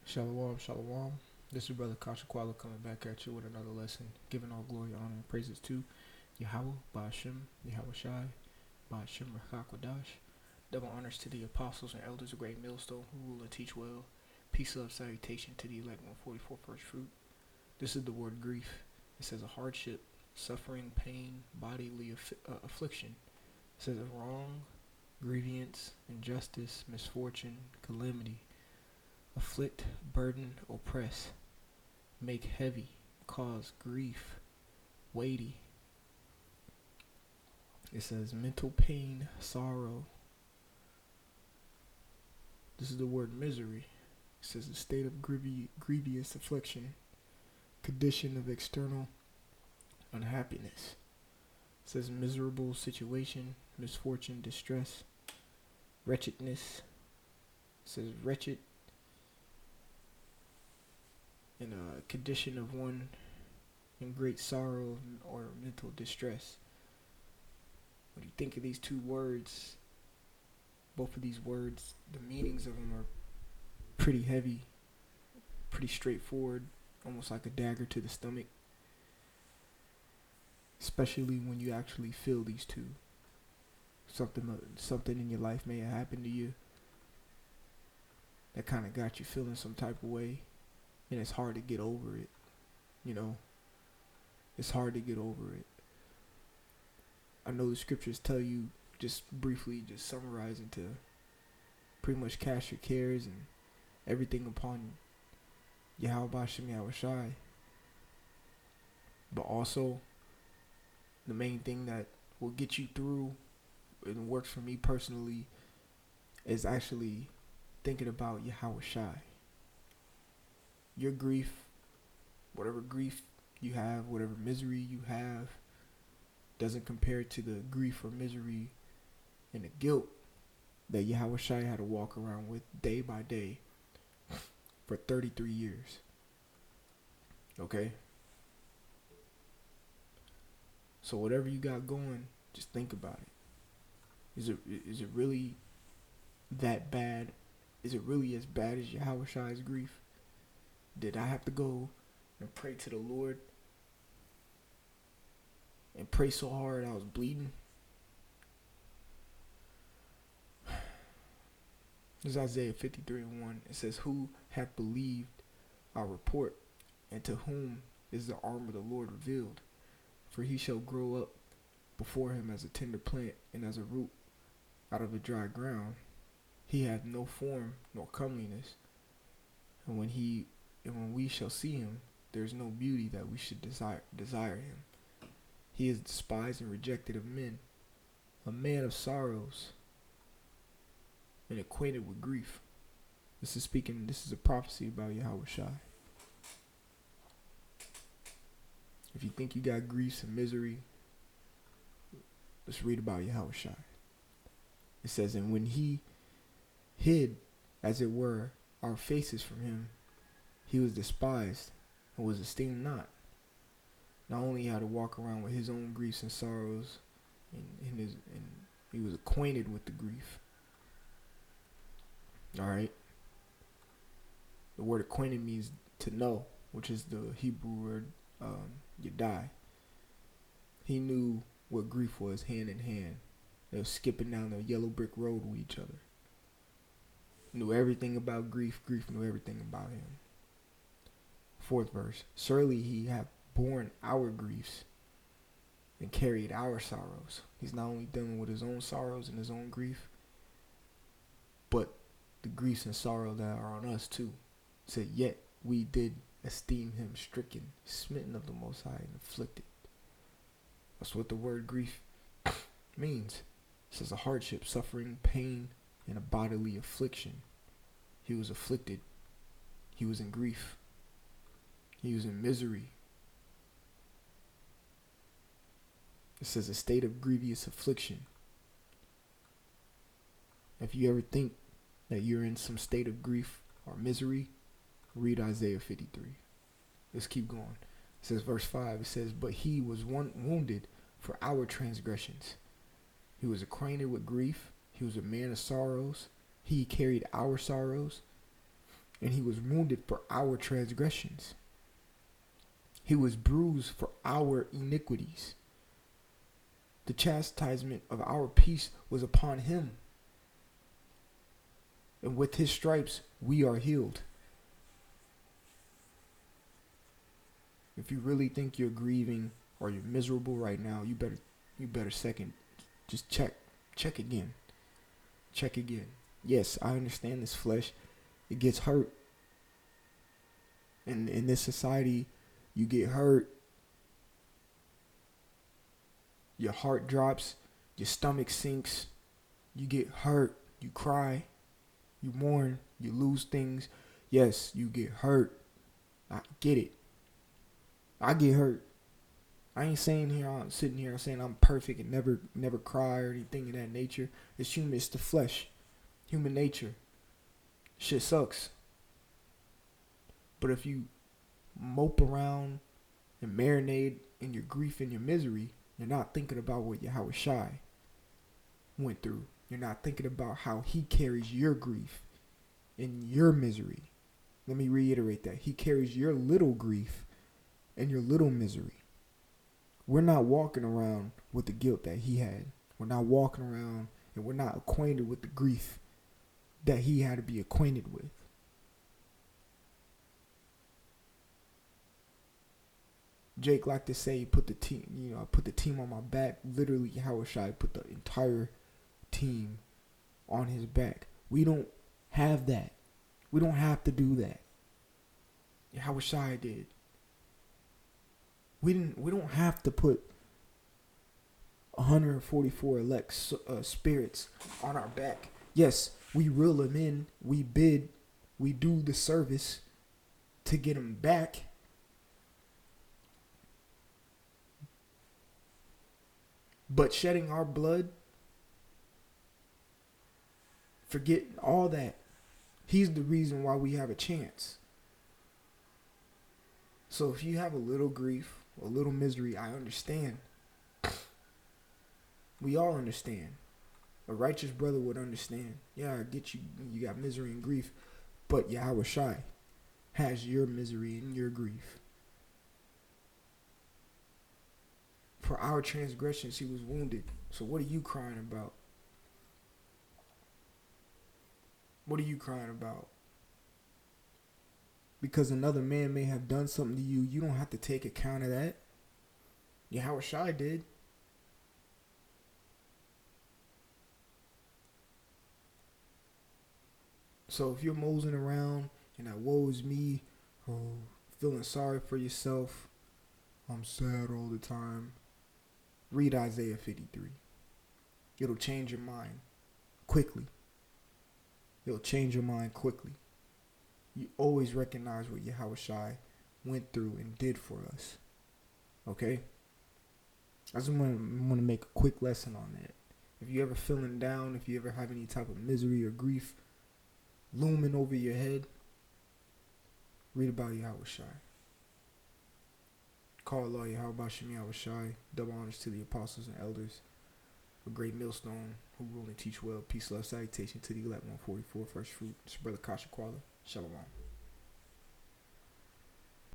Shalom, shalom. This is Brother Kashakwala coming back at you with another lesson, giving all glory, honor, and praises to Yahweh, Ba'ashem, Yahawashi, Ba'ashem, Rachakwadash. Double honors to the apostles and elders of Great Millstone who rule and teach well. Peace, love, salutation to the elect 144 first fruit. This is the word grief. It says a hardship, suffering, pain, bodily affliction. It says a wrong, grievance, injustice, misfortune, calamity. Afflict, burden, oppress, make heavy, cause grief, weighty. It says mental pain, sorrow. This is the word misery. It says a state of grievous affliction, condition of external unhappiness. It says miserable situation, misfortune, distress, wretchedness. It says wretched, in a condition of one in great sorrow or mental distress. When you think of these two words, both of these words, the meanings of them are pretty heavy, pretty straightforward, almost like a dagger to the stomach. Especially when you actually feel these two. Something in your life may have happened to you that kind of got you feeling some type of way. And it's hard to get over it, It's hard to get over it. I know the scriptures tell you, just briefly, just summarizing, to pretty much cast your cares and everything upon Yahawashi, Yahawashi. But also, the main thing that will get you through and works for me personally is actually thinking about Yahawashi. Your grief, whatever grief you have, whatever misery you have, doesn't compare to the grief or misery and the guilt that Yahawashi had to walk around with day by day for 33 years. Okay? So whatever you got going, just think about it. Is it really that bad? Is it really as bad as Yahawashi's grief? Did I have to go and pray to the Lord and pray so hard I was bleeding? This is Isaiah 53:1. It says, "Who hath believed our report, and to whom is the arm of the Lord revealed? For he shall grow up before him as a tender plant, and as a root out of a dry ground. He hath no form nor comeliness, and when we shall see him, there is no beauty that we should desire him. He is despised and rejected of men, a man of sorrows, and acquainted with grief." This is a prophecy about Yahawashi. If you think you got griefs and misery, let's read about Yahawashi. It says, "And when he hid, as it were, our faces from him, he was despised and was esteemed not." Not only he had to walk around with his own griefs and sorrows, and he was acquainted with the grief. Alright? The word acquainted means to know, which is the Hebrew word yadai. He knew what grief was hand in hand. They were skipping down the yellow brick road with each other. Knew everything about grief. Grief knew everything about him. Fourth verse. "Surely he hath borne our griefs and carried our sorrows." He's not only dealing with his own sorrows and his own grief, but the griefs and sorrow that are on us too. It said, "Yet we did esteem him stricken, smitten of the Most High, and afflicted." That's what the word grief means. It says a hardship, suffering, pain, and a bodily affliction. He was afflicted. He was in grief. He was in misery. It says a state of grievous affliction. If you ever think that you're in some state of grief or misery, read Isaiah 53. Let's keep going. It says verse 5, it says, "But he was wounded for our transgressions. He was acquainted with grief. He was a man of sorrows. He carried our sorrows." and he was wounded for our transgressions. He was bruised for our iniquities. The chastisement of our peace was upon him, and with his stripes we are healed. If you really think you're grieving or you're miserable right now, you better second, just check again. Check again. Yes, I understand this flesh, it gets hurt. And in this society, you get hurt, your heart drops, your stomach sinks, you get hurt, you cry, you mourn, you lose things. Yes, you get hurt. I get it. I get hurt. I ain't I'm sitting here saying I'm perfect and never cry or anything of that nature. It's human, it's the flesh. Human nature. Shit sucks. But if you mope around and marinate in your grief and your misery, you're not thinking about what Yahawashi went through. You're not thinking about how he carries your grief and your misery. Let me reiterate that. He carries your little grief and your little misery. We're not walking around with the guilt that he had. We're not walking around and we're not acquainted with the grief that he had to be acquainted with. Jake liked to say, put the team, I put the team on my back. Literally, Yahawashi put the entire team on his back. We don't have that. We don't have to do that. Yahawashi did. We don't have to put 144 elect spirits on our back. Yes, we reel them in. We bid. We do the service to get them back. But shedding our blood, forget all that. He's the reason why we have a chance. So if you have a little grief, a little misery, I understand. We all understand. A righteous brother would understand. Yeah, I get you. You got misery and grief. But Yahawashi has your misery and your grief. For our transgressions, he was wounded. So what are you crying about? What are you crying about? Because another man may have done something to you, you don't have to take account of that. Yahawashi did. So if you're moseying around and that woe is me, feeling sorry for yourself, I'm sad all the time, read Isaiah 53. It'll change your mind quickly. It'll change your mind quickly. You always recognize what Yahawashi went through and did for us. Okay? I just want to make a quick lesson on that. If you ever feeling down, if you ever have any type of misery or grief looming over your head, read about Yahawashi. Call Allah Yahawashi, double honors to the apostles and elders, a great millstone who rule and teach well. Peace, love, salutation to the elect 144 first fruit. It's your brother Kasha Kwala. Shalom.